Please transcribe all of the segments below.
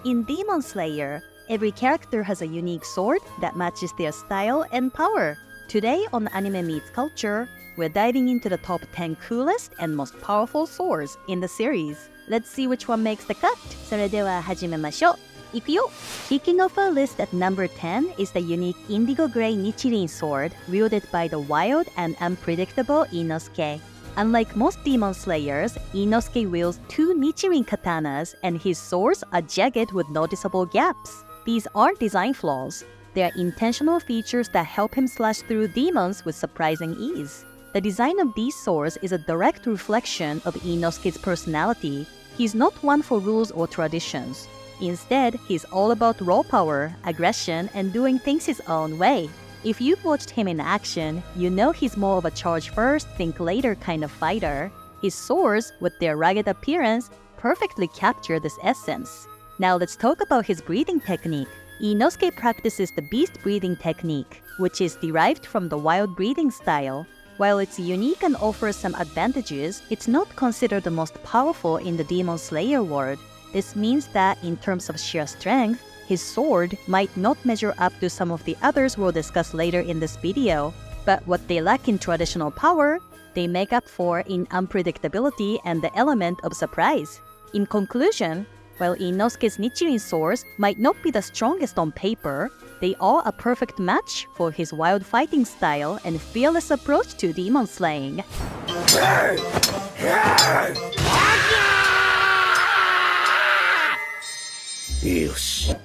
In Demon Slayer, every character has a unique sword that matches their style and power. Today on Anime Meets Culture, we're diving into the top 10 coolest and most powerful swords in the series. Let's see which one makes the cut. それでは始めましょう。いくよ! Kicking off our list at number 10 is the unique indigo gray Nichirin sword wielded by the wild and unpredictable Inosuke. Unlike most demon slayers, Inosuke wields two Nichirin katanas and his swords are jagged with noticeable gaps. These aren't design flaws. They are intentional features that help him slash through demons with surprising ease. The design of these swords is a direct reflection of Inosuke's personality. He's not one for rules or traditions. Instead, he's all about raw power, aggression, and doing things his own way. If you've watched him in action, you know he's more of a charge first, think later kind of fighter. His swords, with their rugged appearance, perfectly capture this essence. Now let's talk about his breathing technique. Inosuke practices the beast breathing technique, which is derived from the wild breathing style. While it's unique and offers some advantages, it's not considered the most powerful in the Demon Slayer world. This means that in terms of sheer strength, his sword might not measure up to some of the others we'll discuss later in this video. But what they lack in traditional power, they make up for in unpredictability and the element of surprise. In conclusion, while Inosuke's Nichirin swords might not be the strongest on paper, they are a perfect match for his wild fighting style and fearless approach to demon slaying.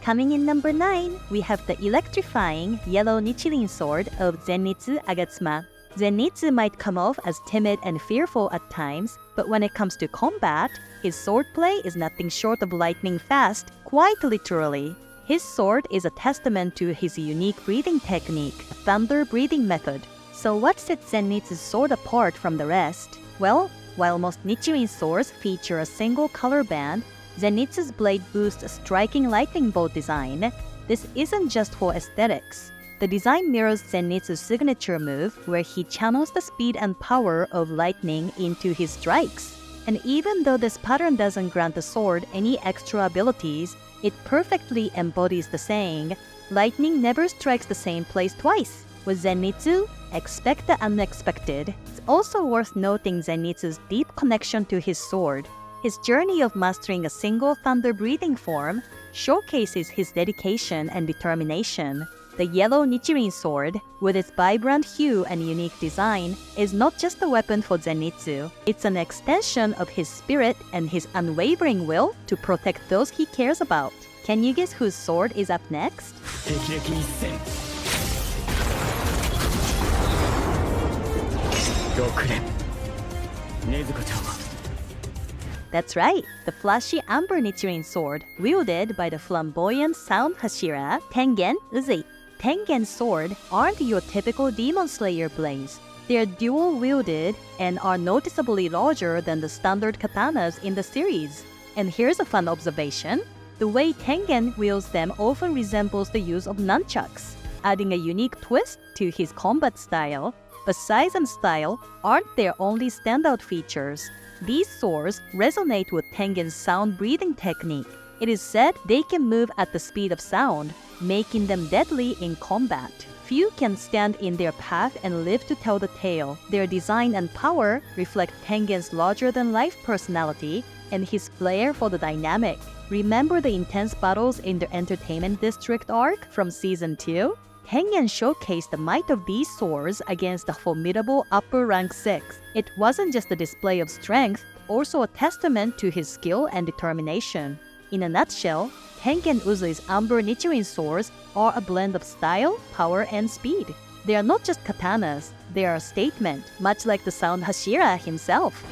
Coming in number 9, we have the electrifying yellow Nichirin sword of Zenitsu Agatsuma. Zenitsu might come off as timid and fearful at times, but when it comes to combat, his swordplay is nothing short of lightning fast, quite literally. His sword is a testament to his unique breathing technique, a thunder breathing method. So what sets Zenitsu's sword apart from the rest? Well, while most Nichirin swords feature a single color band, Zenitsu's blade boasts a striking lightning bolt design. This isn't just for aesthetics. The design mirrors Zenitsu's signature move, where he channels the speed and power of lightning into his strikes. And even though this pattern doesn't grant the sword any extra abilities, it perfectly embodies the saying, "Lightning never strikes the same place twice." With Zenitsu, expect the unexpected. It's also worth noting Zenitsu's deep connection to his sword. His journey of mastering a single thunder-breathing form showcases his dedication and determination. The yellow Nichirin sword, with its vibrant hue and unique design, is not just a weapon for Zenitsu. It's an extension of his spirit and his unwavering will to protect those he cares about. Can you guess whose sword is up next? That's right, the flashy amber Nichirin sword, wielded by the flamboyant sound Hashira, Tengen Uzui. Tengen's sword aren't your typical demon slayer blades. They're dual-wielded and are noticeably larger than the standard katanas in the series. And here's a fun observation. The way Tengen wields them often resembles the use of nunchucks, adding a unique twist to his combat style. But size and style aren't their only standout features. These swords resonate with Tengen's sound breathing technique. It is said they can move at the speed of sound, making them deadly in combat. Few can stand in their path and live to tell the tale. Their design and power reflect Tengen's larger-than-life personality and his flair for the dynamic. Remember the intense battles in the Entertainment District arc from Season 2? Tengen showcased the might of these swords against the formidable upper rank 6. It wasn't just a display of strength, also a testament to his skill and determination. In a nutshell, Tengen Uzui's amber Nichirin swords are a blend of style, power, and speed. They are not just katanas, they are a statement, much like the sound Hashira himself.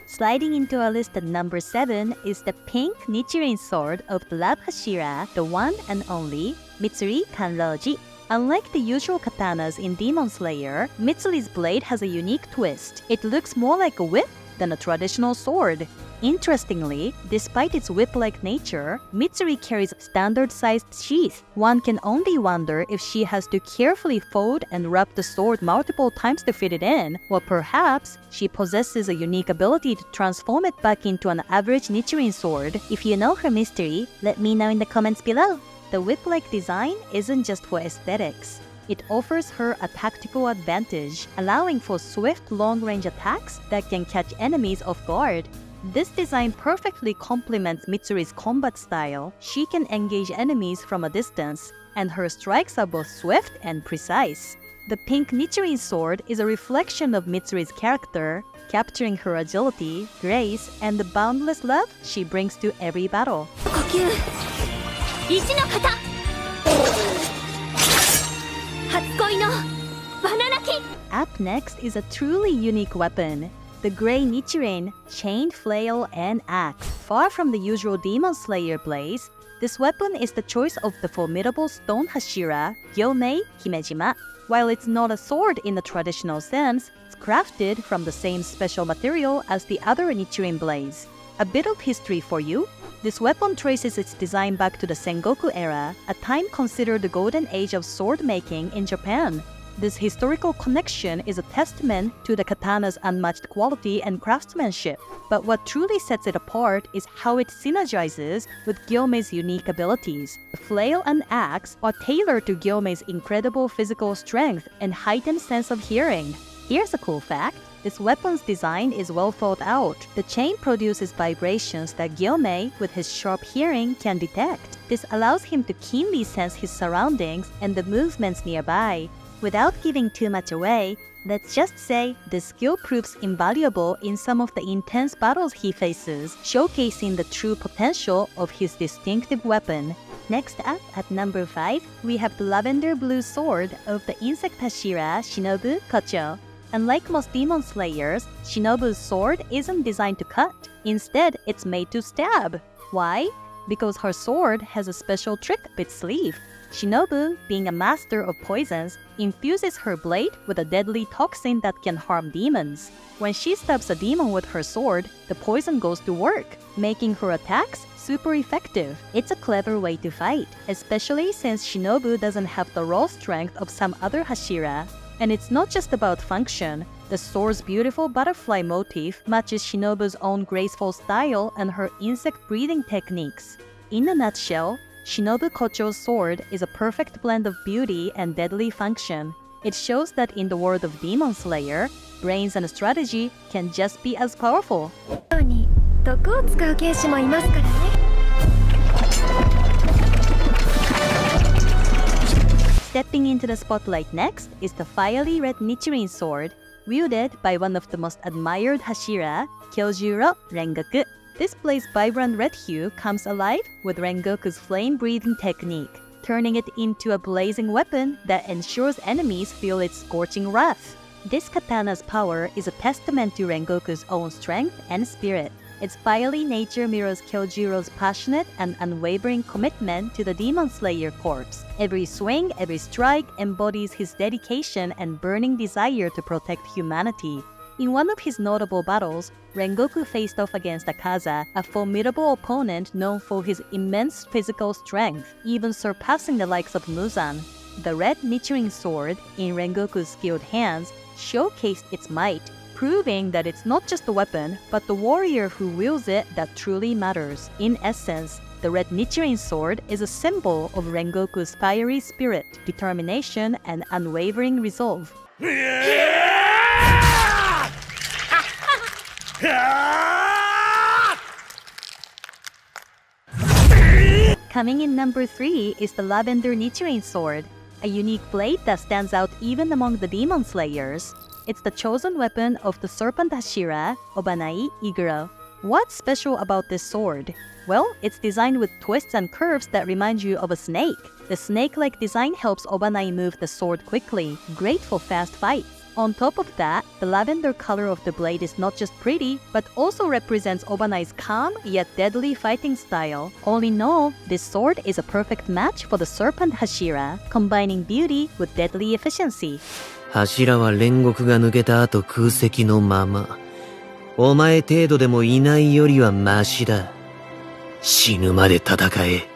Sliding into our list at number 7 is the pink Nichirin sword of the Lab Hashira, the one and only Mitsuri Kanroji. Unlike the usual katanas in Demon Slayer, Mitsuri's blade has a unique twist. It looks more like a whip than a traditional sword. Interestingly, despite its whip-like nature, Mitsuri carries standard-sized sheath. One can only wonder if she has to carefully fold and wrap the sword multiple times to fit it in, or perhaps she possesses a unique ability to transform it back into an average Nichirin sword. If you know her mystery, let me know in the comments below. The whip-like design isn't just for aesthetics. It offers her a tactical advantage, allowing for swift long-range attacks that can catch enemies off guard. This design perfectly complements Mitsuri's combat style. She can engage enemies from a distance, and her strikes are both swift and precise. The pink Nichirin sword is a reflection of Mitsuri's character, capturing her agility, grace, and the boundless love she brings to every battle. Up next is a truly unique weapon. The Grey Nichirin, chain, flail, and axe. Far from the usual Demon Slayer blades, this weapon is the choice of the formidable stone Hashira, Gyomei Himejima. While it's not a sword in the traditional sense, it's crafted from the same special material as the other Nichirin blades. A bit of history for you. This weapon traces its design back to the Sengoku era, a time considered the golden age of sword making in Japan. This historical connection is a testament to the katana's unmatched quality and craftsmanship. But what truly sets it apart is how it synergizes with Gyomei's unique abilities. The flail and axe are tailored to Gyomei's incredible physical strength and heightened sense of hearing. Here's a cool fact. This weapon's design is well thought out. The chain produces vibrations that Gyomei, with his sharp hearing, can detect. This allows him to keenly sense his surroundings and the movements nearby. Without giving too much away, let's just say this skill proves invaluable in some of the intense battles he faces, showcasing the true potential of his distinctive weapon. Next up, at number 5, we have the lavender blue sword of the insect Hashira Shinobu Kocho. Unlike most demon slayers, Shinobu's sword isn't designed to cut. Instead, it's made to stab. Why? Because her sword has a special trick up its sleeve. Shinobu, being a master of poisons, infuses her blade with a deadly toxin that can harm demons. When she stabs a demon with her sword, the poison goes to work, making her attacks super effective. It's a clever way to fight, especially since Shinobu doesn't have the raw strength of some other Hashira. And it's not just about function. The sword's beautiful butterfly motif matches Shinobu's own graceful style and her insect-breathing techniques. In a nutshell, Shinobu Kocho's sword is a perfect blend of beauty and deadly function. It shows that in the world of Demon Slayer, brains and strategy can just be as powerful. Stepping into the spotlight next is the fiery red Nichirin sword, wielded by one of the most admired Hashira, Kyojuro Rengoku. This blade's vibrant red hue comes alive with Rengoku's flame-breathing technique, turning it into a blazing weapon that ensures enemies feel its scorching wrath. This katana's power is a testament to Rengoku's own strength and spirit. Its fiery nature mirrors Kyojuro's passionate and unwavering commitment to the Demon Slayer corpse. Every swing, every strike embodies his dedication and burning desire to protect humanity. In one of his notable battles, Rengoku faced off against Akaza, a formidable opponent known for his immense physical strength, even surpassing the likes of Muzan. The red Nichirin sword, in Rengoku's skilled hands, showcased its might, proving that it's not just a weapon, but the warrior who wields it that truly matters. In essence, the red Nichirin sword is a symbol of Rengoku's fiery spirit, determination, and unwavering resolve. Coming in number 3 is the Lavender Nichirin sword, a unique blade that stands out even among the Demon Slayers. It's the chosen weapon of the serpent Hashira, Obanai Iguro. What's special about this sword? Well, it's designed with twists and curves that remind you of a snake. The snake-like design helps Obanai move the sword quickly, great for fast fights. On top of that, the lavender color of the blade is not just pretty, but also represents Obanai's calm yet deadly fighting style. All in all, this sword is a perfect match for the serpent Hashira, combining beauty with deadly efficiency. 柱は煉獄が抜けた後空席のままお前程度でもいないよりはマシだ。死ぬまで戦え。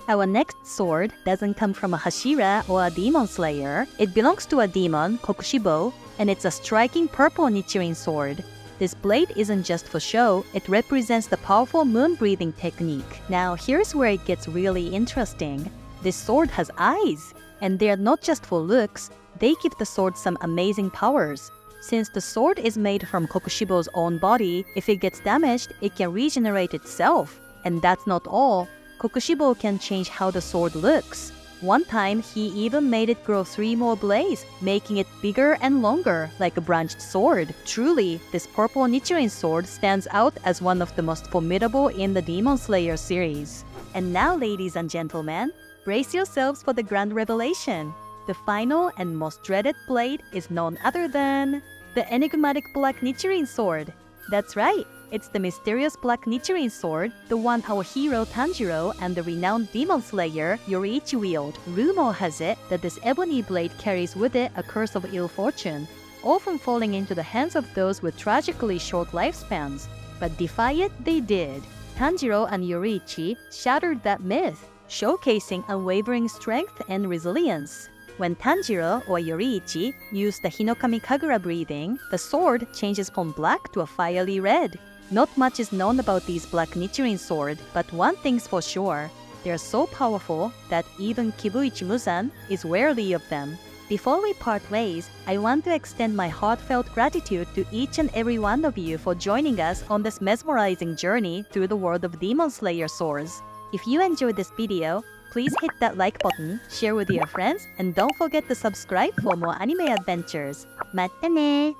Our next sword doesn't come from a Hashira or a demon slayer. It belongs to a demon, Kokushibo, and it's a striking purple Nichirin sword. This blade isn't just for show, it represents the powerful moon-breathing technique. Now here's where it gets really interesting. This sword has eyes, and they're not just for looks, they give the sword some amazing powers. Since the sword is made from Kokushibo's own body, if it gets damaged, it can regenerate itself. And that's not all. Kokushibo can change how the sword looks. One time, he even made it grow 3 more blades, making it bigger and longer, like a branched sword. Truly, this purple Nichirin sword stands out as one of the most formidable in the Demon Slayer series. And now, ladies and gentlemen, brace yourselves for the grand revelation. The final and most dreaded blade is none other than the enigmatic black Nichirin sword. That's right, it's the mysterious black Nichirin sword, the one our hero Tanjiro and the renowned demon slayer Yoriichi wield. Rumor has it that this ebony blade carries with it a curse of ill fortune, often falling into the hands of those with tragically short lifespans. But defy it they did. Tanjiro and Yoriichi shattered that myth, showcasing unwavering strength and resilience. When Tanjiro or Yoriichi use the Hinokami Kagura breathing, the sword changes from black to a fiery red. Not much is known about these black Nichirin sword, but one thing's for sure. They are so powerful that even Kibuichi Muzan is wary of them. Before we part ways, I want to extend my heartfelt gratitude to each and every one of you for joining us on this mesmerizing journey through the world of Demon Slayer swords. If you enjoyed this video, please hit that like button, share with your friends, and don't forget to subscribe for more anime adventures. またね!